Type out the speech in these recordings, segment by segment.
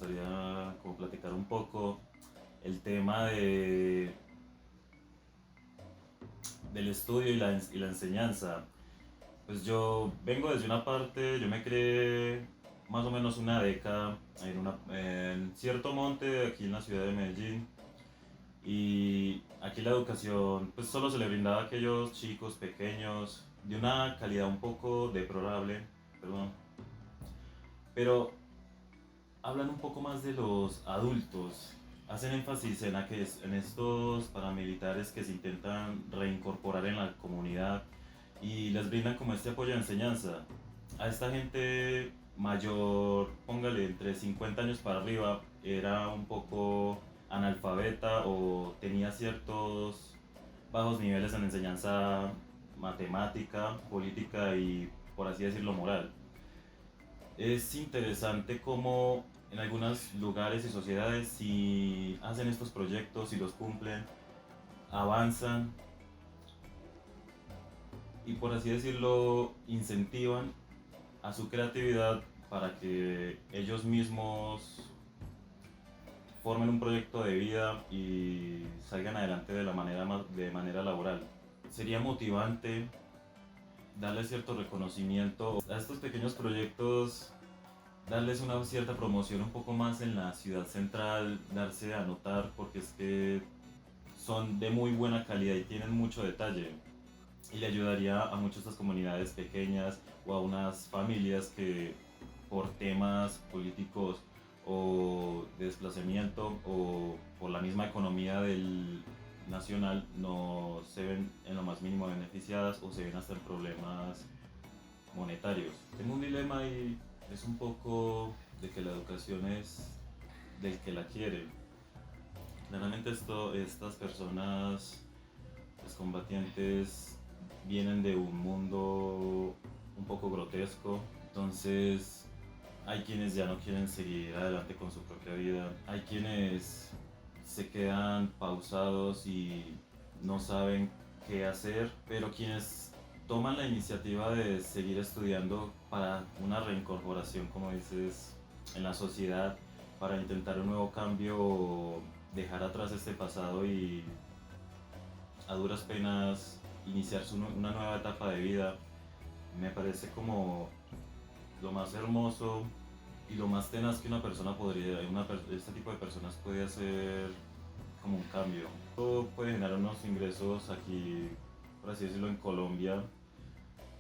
gustaría como platicar un poco el tema del estudio y la enseñanza. Pues yo vengo desde una parte, yo me creé más o menos una década en cierto monte aquí en la ciudad de Medellín, y aquí la educación pues solo se le brindaba a aquellos chicos pequeños de una calidad un poco deplorable, perdón, pero hablan un poco más de los adultos. Hacen énfasis en estos paramilitares que se intentan reincorporar en la comunidad y les brindan como este apoyo de enseñanza. A esta gente mayor, póngale entre 50 años para arriba, era un poco analfabeta o tenía ciertos bajos niveles en enseñanza matemática, política y, por así decirlo, moral. Es interesante cómo en algunos lugares y sociedades, si hacen estos proyectos y los cumplen, avanzan y, por así decirlo, incentivan a su creatividad para que ellos mismos formen un proyecto de vida y salgan adelante de manera laboral. Sería motivante darle cierto reconocimiento a estos pequeños proyectos, darles una cierta promoción un poco más en la ciudad central, darse a notar porque es que son de muy buena calidad y tienen mucho detalle. Y le ayudaría a muchas de estas comunidades pequeñas o a unas familias que por temas políticos o de desplazamiento o por la misma economía del nacional no se ven en lo más mínimo beneficiadas o se ven hasta en problemas monetarios. Tengo un dilema y es un poco de que la educación es del que la quiere. Claramente estas personas, los combatientes, vienen de un mundo un poco grotesco, entonces hay quienes ya no quieren seguir adelante con su propia vida, hay quienes se quedan pausados y no saben qué hacer, pero quienes toman la iniciativa de seguir estudiando para una reincorporación, como dices, en la sociedad, para intentar un nuevo cambio o dejar atrás este pasado y a duras penas iniciar una nueva etapa de vida, me parece como lo más hermoso y lo más tenaz que una persona podría, este tipo de personas puede hacer como un cambio. Esto puede generar unos ingresos aquí, por así decirlo, en Colombia.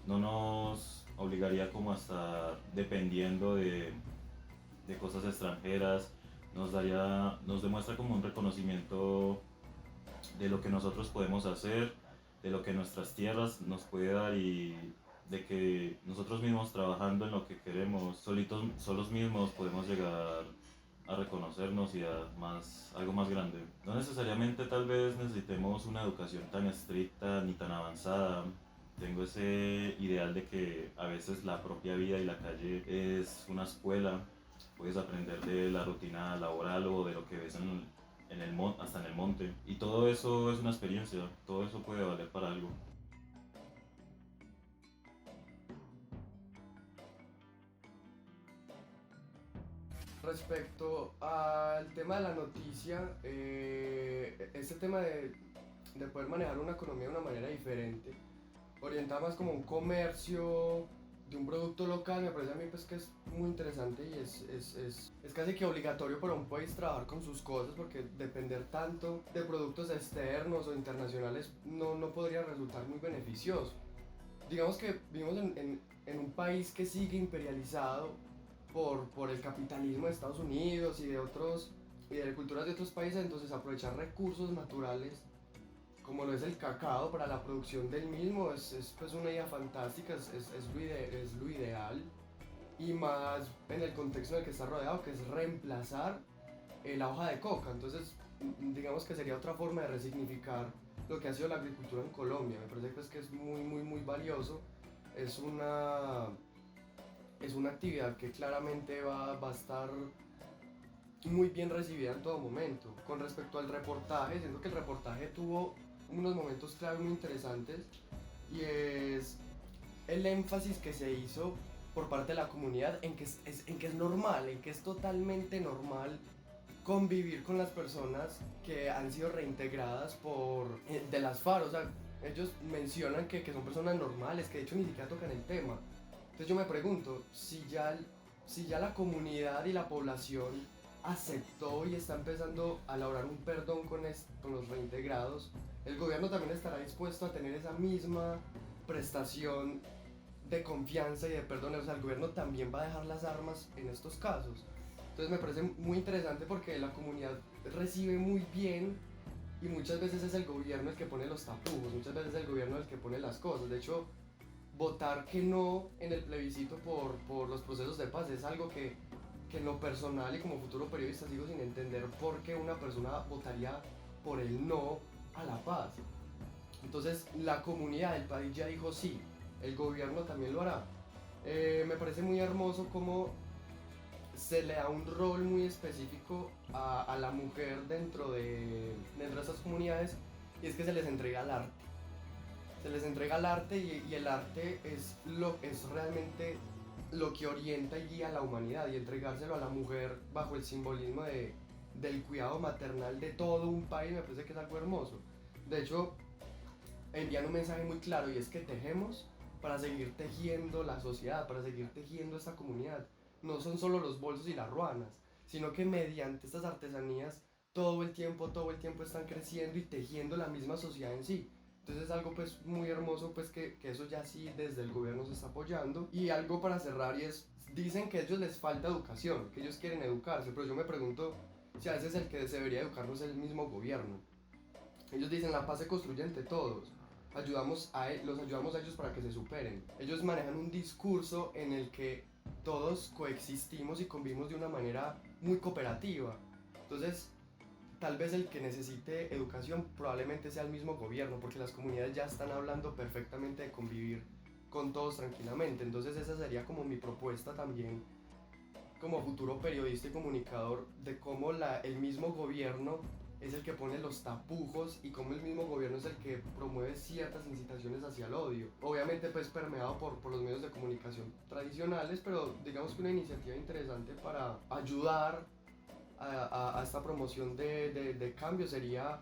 No nos obligaría como a estar dependiendo de cosas extranjeras. Nos demuestra como un reconocimiento de lo que nosotros podemos hacer, de lo que nuestras tierras nos puede dar y de que nosotros mismos trabajando en lo que queremos, solos mismos podemos llegar a reconocernos y a algo más grande. No necesariamente tal vez necesitemos una educación tan estricta ni tan avanzada. Tengo ese ideal de que a veces la propia vida y la calle es una escuela. Puedes aprender de la rutina laboral o de lo que ves hasta en el monte. Y todo eso es una experiencia, todo eso puede valer para algo. Respecto al tema de la noticia, este tema de poder manejar una economía de una manera diferente, orientada más como un comercio de un producto local, me parece a mí pues que es muy interesante y es casi que obligatorio para un país trabajar con sus cosas, porque depender tanto de productos externos o internacionales no podría resultar muy beneficioso. Digamos que vivimos en un país que sigue imperializado por el capitalismo de Estados Unidos y de culturas de otros países, entonces aprovechar recursos naturales como lo es el cacao para la producción del mismo es pues una idea fantástica, es lo ideal, y más en el contexto en el que está rodeado, que es reemplazar la hoja de coca. Entonces digamos que sería otra forma de resignificar lo que ha sido la agricultura en Colombia. Me parece pues que es muy valioso, es es una actividad que claramente va a estar muy bien recibida en todo momento. Con respecto al reportaje, siento que el reportaje tuvo unos momentos clave muy interesantes, y es el énfasis que se hizo por parte de la comunidad en que en que es normal, en que es totalmente normal convivir con las personas que han sido reintegradas de las FARC. O sea, ellos mencionan que son personas normales, que de hecho ni siquiera tocan el tema. Entonces yo me pregunto, si ya la comunidad y la población aceptó y está empezando a elaborar un perdón con los reintegrados, el gobierno también estará dispuesto a tener esa misma prestación de confianza y de perdón. O sea, el gobierno también va a dejar las armas en estos casos. Entonces me parece muy interesante porque la comunidad recibe muy bien y muchas veces es el gobierno el que pone los tapujos, muchas veces es el gobierno el que pone las cosas. De hecho, votar que no en el plebiscito por los procesos de paz es algo que en lo personal y como futuro periodista sigo sin entender por qué una persona votaría por el no a la paz. Entonces la comunidad del país ya dijo sí, el gobierno también lo hará. Me parece muy hermoso cómo se le da un rol muy específico a la mujer dentro de estas comunidades, y es que se les entrega el arte. Se les entrega el arte y el arte es realmente lo que orienta y guía a la humanidad, y entregárselo a la mujer bajo el simbolismo del cuidado maternal de todo un país me parece que es algo hermoso. De hecho, envían un mensaje muy claro, y es que tejemos para seguir tejiendo la sociedad, para seguir tejiendo esta comunidad. No son solo los bolsos y las ruanas, sino que mediante estas artesanías todo el tiempo están creciendo y tejiendo la misma sociedad en sí. Entonces es algo pues muy hermoso, pues que eso ya sí desde el gobierno se está apoyando. Y algo para cerrar, y es, dicen que a ellos les falta educación, que ellos quieren educarse, pero yo me pregunto si a veces el que se debería educarnos es el mismo gobierno. Ellos dicen la paz se construye entre todos, los ayudamos a ellos para que se superen. Ellos manejan un discurso en el que todos coexistimos y convivimos de una manera muy cooperativa. Entonces, tal vez el que necesite educación probablemente sea el mismo gobierno, porque las comunidades ya están hablando perfectamente de convivir con todos tranquilamente. Entonces esa sería como mi propuesta también como futuro periodista y comunicador, de cómo el mismo gobierno es el que pone los tapujos y cómo el mismo gobierno es el que promueve ciertas incitaciones hacia el odio. Obviamente pues permeado por los medios de comunicación tradicionales, pero digamos que una iniciativa interesante para ayudar a esta promoción de cambio sería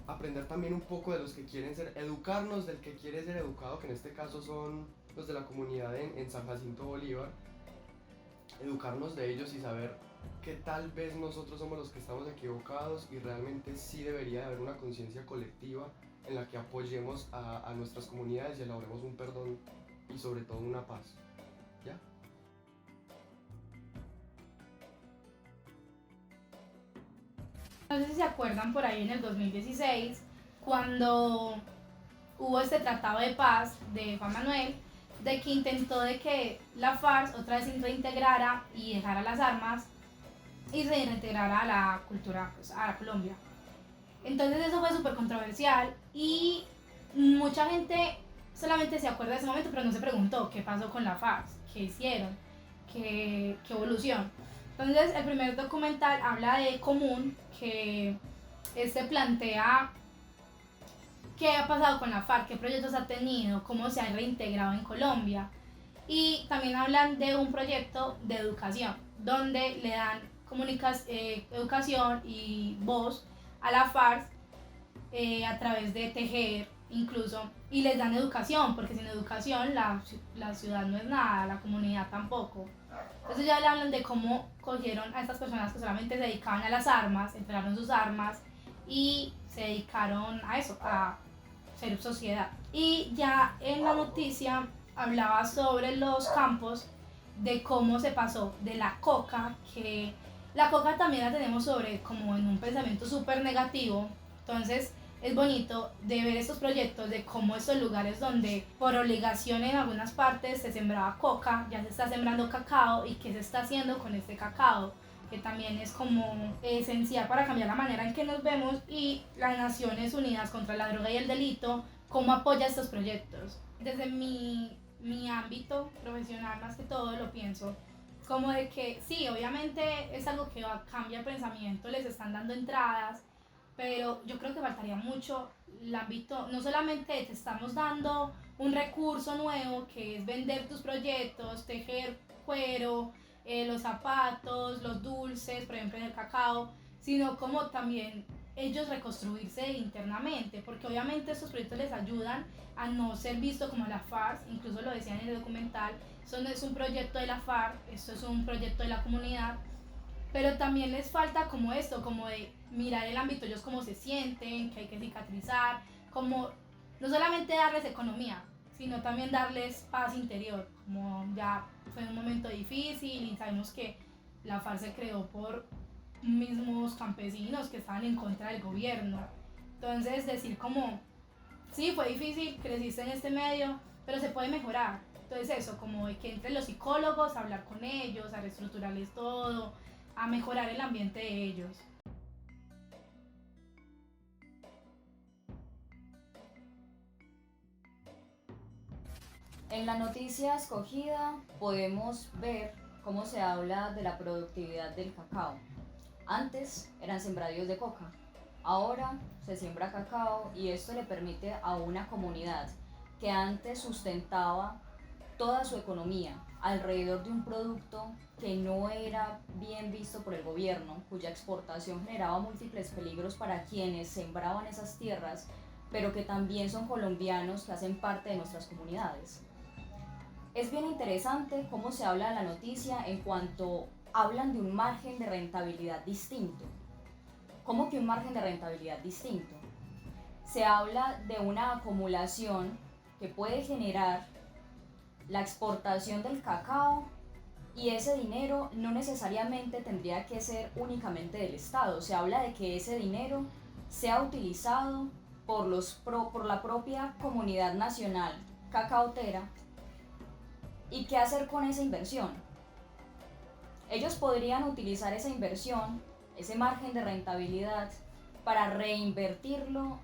aprender también un poco de los que quieren educarnos del que quiere ser educado, que en este caso son los de la comunidad en San Jacinto Bolívar, educarnos de ellos y saber que tal vez nosotros somos los que estamos equivocados, y realmente sí debería de haber una conciencia colectiva en la que apoyemos a nuestras comunidades y elaboremos un perdón y sobre todo una paz. ¿Ya? No sé si se acuerdan por ahí en el 2016, cuando hubo este tratado de paz de Juan Manuel, de que intentó de que la FARC otra vez se reintegrara y dejara las armas y se reintegrara a la cultura, pues, a la Colombia. Entonces eso fue súper controversial y mucha gente solamente se acuerda de ese momento, pero no se preguntó qué pasó con la FARC, qué hicieron, qué evolución. Entonces el primer documental habla de Común, que plantea qué ha pasado con la FARC, qué proyectos ha tenido, cómo se ha reintegrado en Colombia. Y también hablan de un proyecto de educación, donde le dan educación y voz a la FARC a través de tejer incluso, y les dan educación, porque sin educación la ciudad no es nada, la comunidad tampoco. Entonces ya le hablan de cómo cogieron a estas personas que solamente se dedicaban a las armas, entregaron sus armas y se dedicaron a eso, a ser sociedad. Y ya en la noticia hablaba sobre los campos, de cómo se pasó de la coca, que la coca también la tenemos sobre como en un pensamiento súper negativo. Entonces es bonito de ver estos proyectos, de cómo estos lugares donde por obligación en algunas partes se sembraba coca, ya se está sembrando cacao, y qué se está haciendo con este cacao, que también es como esencial para cambiar la manera en que nos vemos, y las Naciones Unidas contra la Droga y el Delito, cómo apoya estos proyectos. Desde mi ámbito profesional más que todo lo pienso como de que sí, obviamente es algo que cambia el pensamiento, les están dando entradas, pero yo creo que faltaría mucho el ámbito, no solamente te estamos dando un recurso nuevo que es vender tus proyectos, tejer cuero, los zapatos, los dulces, por ejemplo en el cacao, sino como también ellos reconstruirse internamente, porque obviamente estos proyectos les ayudan a no ser visto como la FARC, incluso lo decían en el documental, esto no es un proyecto de la FARC, esto es un proyecto de la comunidad, pero también les falta como esto, como de mirar el ámbito, ellos cómo se sienten, que hay que cicatrizar, como no solamente darles economía, sino también darles paz interior, como ya fue un momento difícil y sabemos que la FARC se creó por mismos campesinos que estaban en contra del gobierno. Entonces decir como, sí, fue difícil, creciste en este medio, pero se puede mejorar. Entonces eso, como de que entre los psicólogos, a hablar con ellos, a reestructurarles todo, a mejorar el ambiente de ellos. En la noticia escogida podemos ver cómo se habla de la productividad del cacao. Antes eran sembradíos de coca, ahora se siembra cacao y esto le permite a una comunidad que antes sustentaba toda su economía alrededor de un producto que no era bien visto por el gobierno, cuya exportación generaba múltiples peligros para quienes sembraban esas tierras, pero que también son colombianos que hacen parte de nuestras comunidades. Es bien interesante cómo se habla en la noticia en cuanto hablan de un margen de rentabilidad distinto. ¿Cómo que un margen de rentabilidad distinto? Se habla de una acumulación que puede generar la exportación del cacao y ese dinero no necesariamente tendría que ser únicamente del Estado. Se habla de que ese dinero sea utilizado por la propia comunidad nacional cacaotera. ¿Y qué hacer con esa inversión? Ellos podrían utilizar esa inversión, ese margen de rentabilidad, para reinvertirlo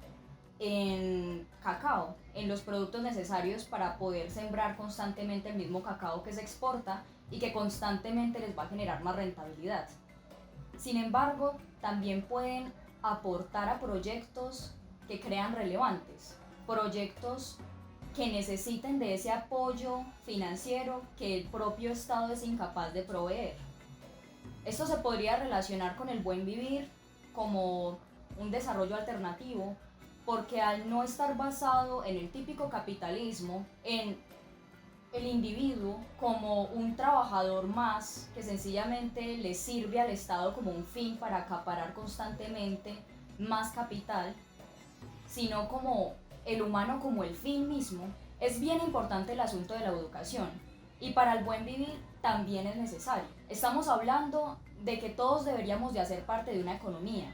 en cacao, en los productos necesarios para poder sembrar constantemente el mismo cacao que se exporta y que constantemente les va a generar más rentabilidad. Sin embargo, también pueden aportar a proyectos que crean relevantes, proyectos que necesiten de ese apoyo financiero que el propio Estado es incapaz de proveer. Esto se podría relacionar con el buen vivir como un desarrollo alternativo, porque al no estar basado en el típico capitalismo, en el individuo como un trabajador más que sencillamente le sirve al Estado como un fin para acaparar constantemente más capital, sino como el humano como el fin mismo, es bien importante el asunto de la educación y para el buen vivir también es necesario. Estamos hablando de que todos deberíamos de hacer parte de una economía.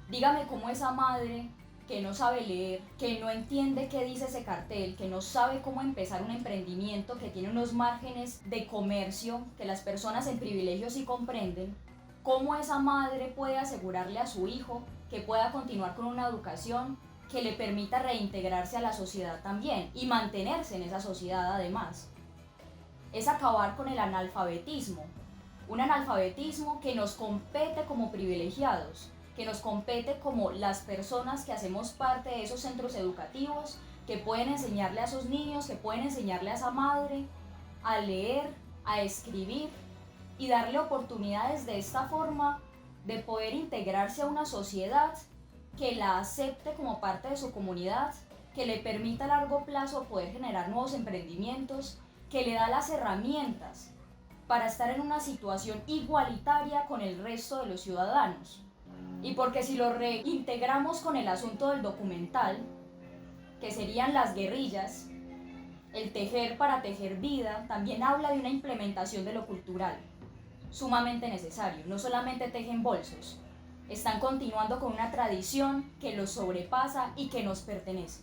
Dígame cómo esa madre que no sabe leer, que no entiende qué dice ese cartel, que no sabe cómo empezar un emprendimiento, que tiene unos márgenes de comercio que las personas en privilegio sí comprenden, cómo esa madre puede asegurarle a su hijo que pueda continuar con una educación que le permita reintegrarse a la sociedad también y mantenerse en esa sociedad además. Es acabar con el analfabetismo, un analfabetismo que nos compete como privilegiados, que nos compete como las personas que hacemos parte de esos centros educativos, que pueden enseñarle a esos niños, que pueden enseñarle a esa madre a leer, a escribir y darle oportunidades de esta forma de poder integrarse a una sociedad que la acepte como parte de su comunidad, que le permita a largo plazo poder generar nuevos emprendimientos, que le da las herramientas para estar en una situación igualitaria con el resto de los ciudadanos. Y porque si lo reintegramos con el asunto del documental, que serían las guerrillas, el tejer para tejer vida, también habla de una implementación de lo cultural, sumamente necesario. No solamente tejen bolsos, están continuando con una tradición que los sobrepasa y que nos pertenece.